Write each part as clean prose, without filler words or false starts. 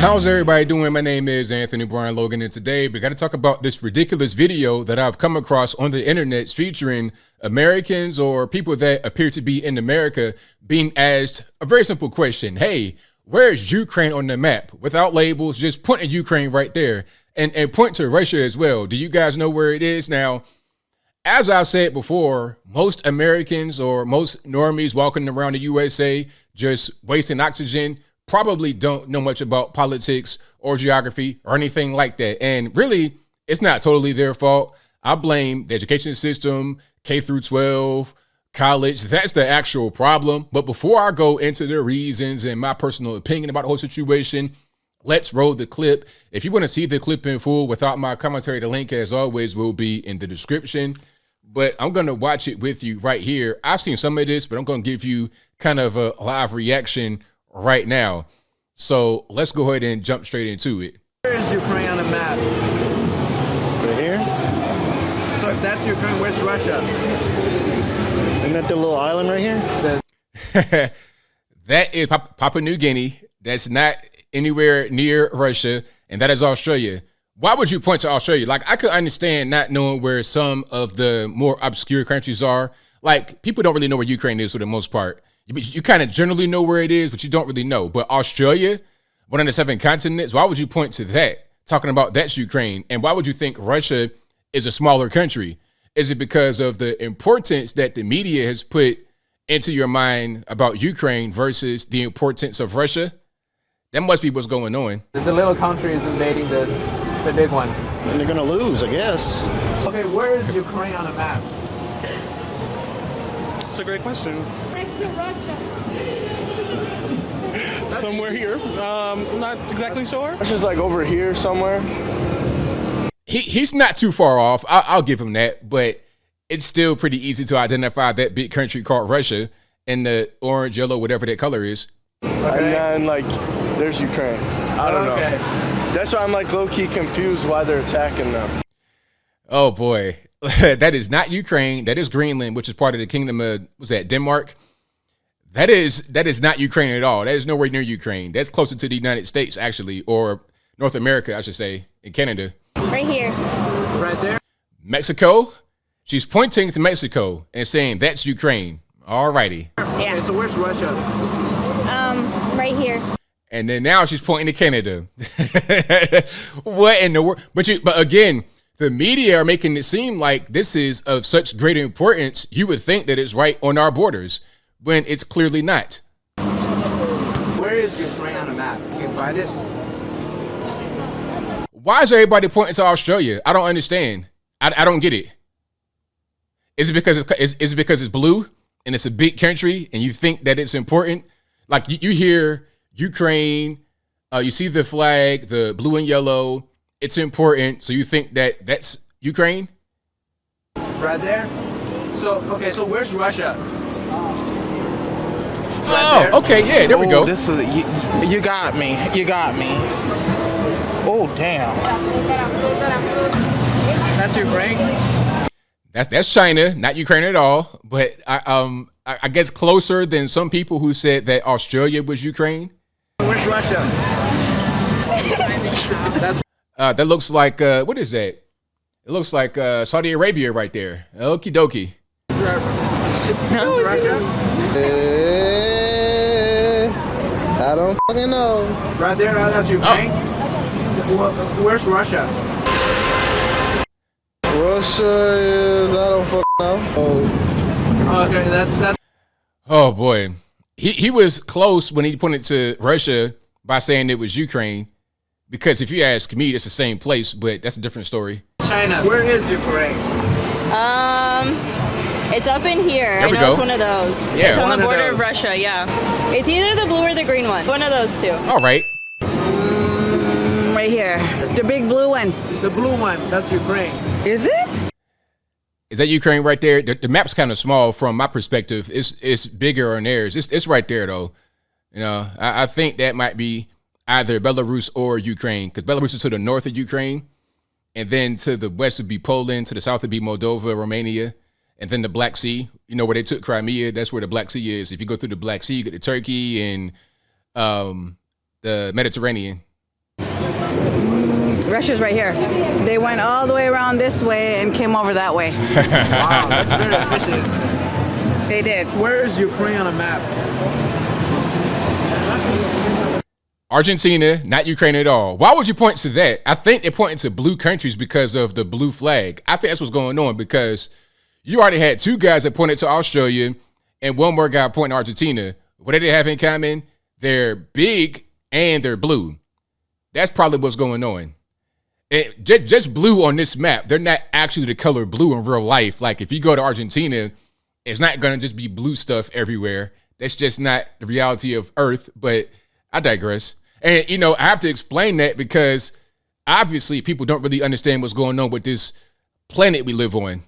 How's everybody doing? My name is Anthony Brian Logan, and today we got to talk about this ridiculous video that I've come across on the internet featuring Americans or people that appear to be in America being asked a very simple question. Hey, where's Ukraine on the map? Without labels, just point at Ukraine right there and point to Russia as well. Do you guys know where it is? Now, as I've said before, most Americans or most normies walking around the USA just wasting oxygen probably don't know much about politics or geography or anything like that. And really, it's not totally their fault. I blame the education system, K through 12, college. That's the actual problem. But before I go into the reasons and my personal opinion about the whole situation, let's roll the clip. If you want to see the clip in full without my commentary, the link, as always, will be in the description. But I'm going to watch it with you right here. I've seen some of this, but I'm going to give you kind of a live reaction right now. So let's go ahead and jump straight into it. Where is Ukraine on the map? Right here? So if that's Ukraine, where's Russia? Isn't that the little island right here? That is Papua New Guinea. That's not anywhere near Russia. And that is Australia. Why would you point to Australia? Like, I could understand not knowing where some of the more obscure countries are. Like, people don't really know where Ukraine is for the most part. You kind of generally know where it is, but you don't really know. But Australia, one of the 7 continents, why would you point to that? Talking about that's Ukraine. And why would you think Russia is a smaller country? Is it because of the importance that the media has put into your mind about Ukraine versus the importance of Russia? That must be what's going on. The little country is invading the big one. And they're gonna lose, I guess. Okay, where is Ukraine on the map? That's a great question. Next to Russia. Somewhere here. Not exactly sure. Russia's like over here somewhere. He's not too far off. I'll give him that, but it's still pretty easy to identify that big country called Russia in the orange, yellow, whatever that color is. Okay. And then like there's Ukraine. I don't know. That's why I'm like low-key confused why they're attacking them. Oh boy. That is not Ukraine. That is Greenland, which is part of the kingdom of, was that Denmark? That is not Ukraine at all. That is nowhere near Ukraine. That's closer to the United States, actually, or North America, I should say, in Canada. Right here. Right there? Mexico? She's pointing to Mexico and saying that's Ukraine. All righty. Yeah. Okay, so where's Russia? Right here. And then now she's pointing to Canada. What in the world? But again, the media are making it seem like this is of such great importance. You would think that it's right on our borders when it's clearly not. Where is Ukraine on the map? You can find it? Why is everybody pointing to Australia? I don't understand. I don't get it. Is it because it's blue and it's a big country and you think that it's important? Like you hear Ukraine, you see the flag, the blue and yellow. It's important, so you think that that's Ukraine? Right there? So, okay, so where's Russia? Oh, okay, yeah, there we go. This is you got me. You got me. Oh damn. That's Ukraine? That's China, not Ukraine at all. But I guess closer than some people who said that Australia was Ukraine. Where's Russia? That's That looks like what is that? It looks like Saudi Arabia right there. Okie dokie. Russia? I don't fucking know. Right there, that's Ukraine? Where's Russia? Russia is, I don't fucking know. Oh. Okay, that's. Oh boy, he was close when he pointed to Russia by saying it was Ukraine. Because if you ask me, it's the same place, but that's a different story. China. Where is Ukraine? It's up in here. There we go. It's one of those. Yeah. It's on One the of border those. of Russia, yeah. It's either the blue or the green one. One of those two. All right. Right here. The big blue one. The blue one, that's Ukraine. Is it? Is that Ukraine right there? The map's kind of small from my perspective. It's bigger on theirs. It's right there though. You know, I think that might be either Belarus or Ukraine, because Belarus is to the north of Ukraine, and then to the west would be Poland, to the south would be Moldova, Romania, and then the Black Sea. You know where they took Crimea? That's where the Black Sea is. If you go through the Black Sea, you get to Turkey and the Mediterranean. Russia's right here. They went all the way around this way and came over that way. Wow, that's very efficient. They did. Where is Ukraine on a map? Argentina, not Ukraine at all. Why would you point to that? I think they're pointing to blue countries because of the blue flag. I think that's what's going on because you already had two guys that pointed to Australia and one more guy pointing to Argentina. What do they have in common? They're big and they're blue. That's probably what's going on. And just blue on this map. They're not actually the color blue in real life. Like if you go to Argentina, it's not going to just be blue stuff everywhere. That's just not the reality of Earth, but I digress. And, you know, I have to explain that because obviously people don't really understand what's going on with this planet we live on.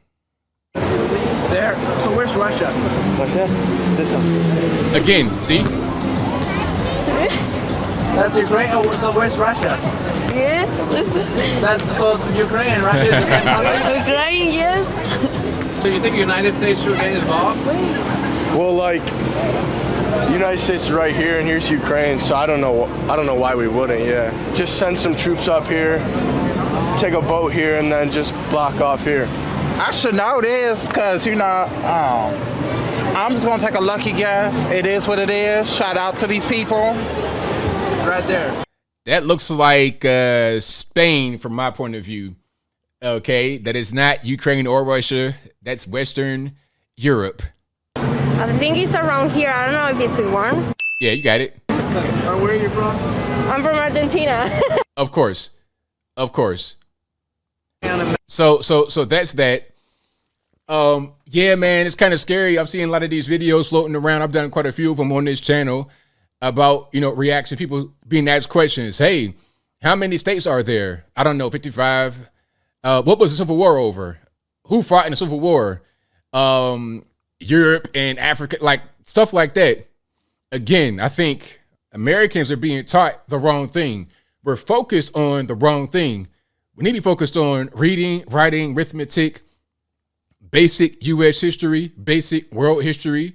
There. So where's Russia? Russia? This one. Again, see? That's Ukraine. Oh, so where's Russia? Yeah. So Ukraine and Russia is the same country? Ukraine, yeah. So you think the United States should get involved? Well, like, United States is right here, and here's Ukraine. So I don't know why we wouldn't. Yeah, just send some troops up here, take a boat here, and then just block off here. I should know this because, you know, I'm just going to take a lucky guess. It is what it is. Shout out to these people. Right there. That looks like Spain from my point of view. Okay, that is not Ukraine or Russia. That's Western Europe. I think it's around here. I don't know if it's one. Yeah, you got it. Where are you from? I'm from Argentina. Of course. So that's that. Yeah, man, it's kind of scary. I'm seeing a lot of these videos floating around. I've done quite a few of them on this channel about, you know, reaction, people being asked questions. Hey, how many states are there? I don't know, 55. What was the Civil War over? Who fought in the Civil War? Europe and Africa, like stuff like that. Again, I think Americans are being taught the wrong thing. We're focused on the wrong thing. We need to be focused on reading, writing, arithmetic, basic U.S. history, basic world history,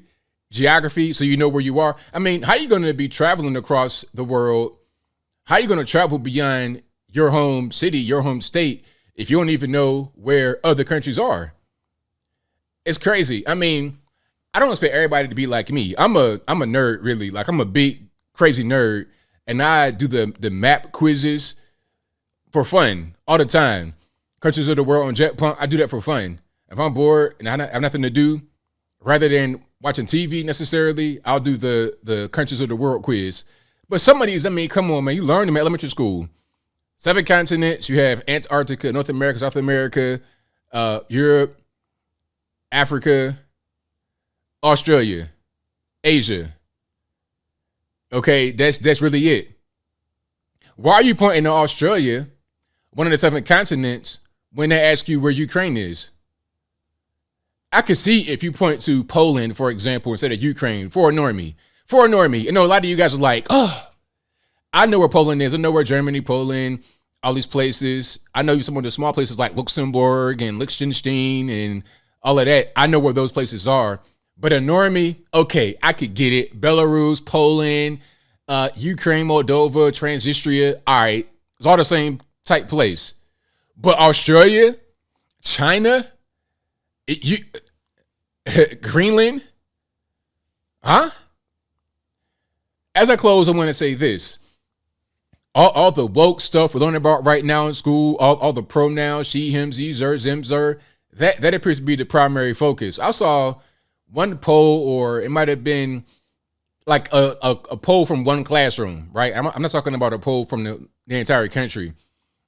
geography, so you know where you are. I mean, how are you going to be traveling across the world? How are you going to travel beyond your home city, your home state, if you don't even know where other countries are? It's crazy. I mean, I don't expect everybody to be like me. I'm a nerd, really. Like, I'm a big, crazy nerd, and I do the map quizzes for fun all the time. Countries of the world on Jetpunk, I do that for fun. If I'm bored and I have nothing to do, rather than watching TV necessarily, I'll do the countries of the world quiz. But some of these, I mean, come on, man, you learn them in elementary school. 7 continents. You have Antarctica, North America, South America, Europe, Africa, Australia, Asia. Okay, that's really it. Why are you pointing to Australia, one of the 7 continents, when they ask you where Ukraine is? I could see if you point to Poland, for example, instead of Ukraine, for a normie. I know a lot of you guys are like, oh, I know where Poland is. I know where Germany, Poland, all these places. I know some of the small places like Luxembourg and Liechtenstein and all of that. I know where those places are. But a normie, okay, I could get it. Belarus, Poland, Ukraine, Moldova, Transnistria. All right, it's all the same type place. But Australia, China, Greenland, huh? As I close, I want to say this. All the woke stuff we're learning about right now in school, all the pronouns, she, him, ze, zer, zim, zer, that appears to be the primary focus. I saw one poll, or it might have been like a poll from one classroom, right? I'm not talking about a poll from the entire country,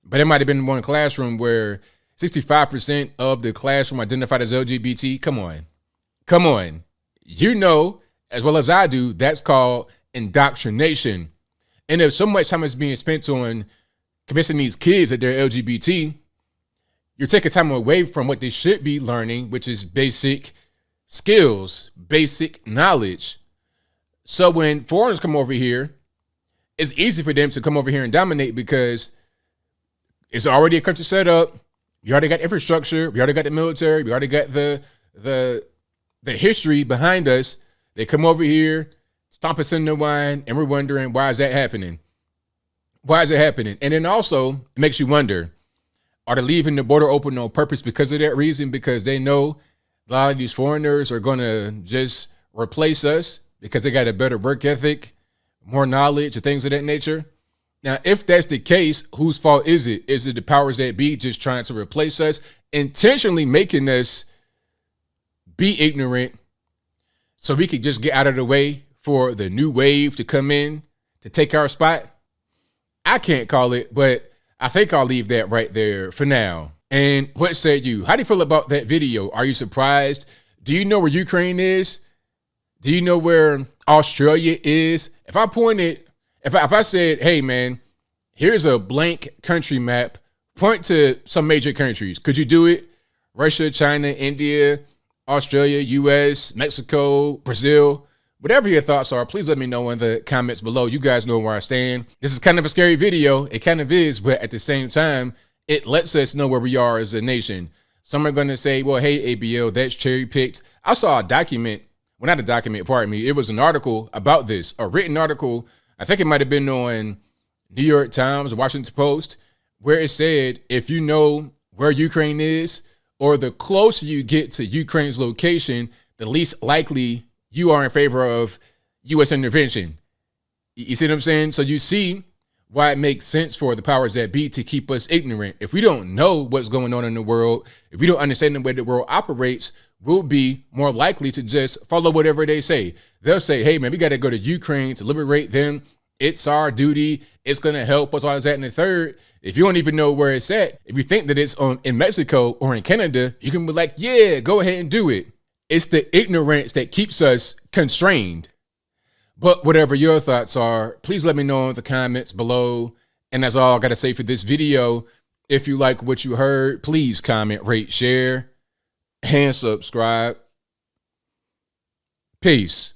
but it might have been one classroom where 65% of the classroom identified as LGBT. Come on. You know, as well as I do, that's called indoctrination. And if so much time is being spent on convincing these kids that they're LGBT, you're taking time away from what they should be learning, which is basic skills, basic knowledge. So when foreigners come over here, it's easy for them to come over here and dominate because it's already a country set up. We already got infrastructure. We already got the military. We already got the history behind us. They come over here, stomp us in the wine, and we're wondering, why is that happening? Why is it happening? And then also it makes you wonder, are they leaving the border open on purpose because of that reason? Because they know a lot of these foreigners are going to just replace us because they got a better work ethic, more knowledge, and things of that nature. Now, if that's the case, whose fault is it? Is it the powers that be just trying to replace us, intentionally making us be ignorant so we could just get out of the way for the new wave to come in to take our spot? I can't call it, but I think I'll leave that right there for now. And what say you? How do you feel about that video? Are you surprised? Do you know where Ukraine is? Do you know where Australia is? If I pointed, if I said, hey man, here's a blank country map, point to some major countries. Could you do it? Russia, China, India, Australia, US, Mexico, Brazil. Whatever your thoughts are, please let me know in the comments below. You guys know where I stand. This is kind of a scary video. It kind of is, but at the same time, it lets us know where we are as a nation. Some are going to say, well, hey, ABL, that's cherry picked. I saw a document, well, not a document, pardon me. It was an article about this, a written article. I think it might have been on New York Times or Washington Post, where it said, if you know where Ukraine is, or the closer you get to Ukraine's location, the least likely you are in favor of U.S. intervention. You see what I'm saying? So you see why it makes sense for the powers that be to keep us ignorant. If we don't know what's going on in the world, if we don't understand the way the world operates, we'll be more likely to just follow whatever they say. They'll say, hey, man, we got to go to Ukraine to liberate them. It's our duty. It's going to help us, all this, that, and the third. If you don't even know where it's at, if you think that it's in Mexico or in Canada, you can be like, yeah, go ahead and do it. It's the ignorance that keeps us constrained. But whatever your thoughts are, please let me know in the comments below. And that's all I got to say for this video. If you like what you heard, please comment, rate, share, and subscribe. Peace.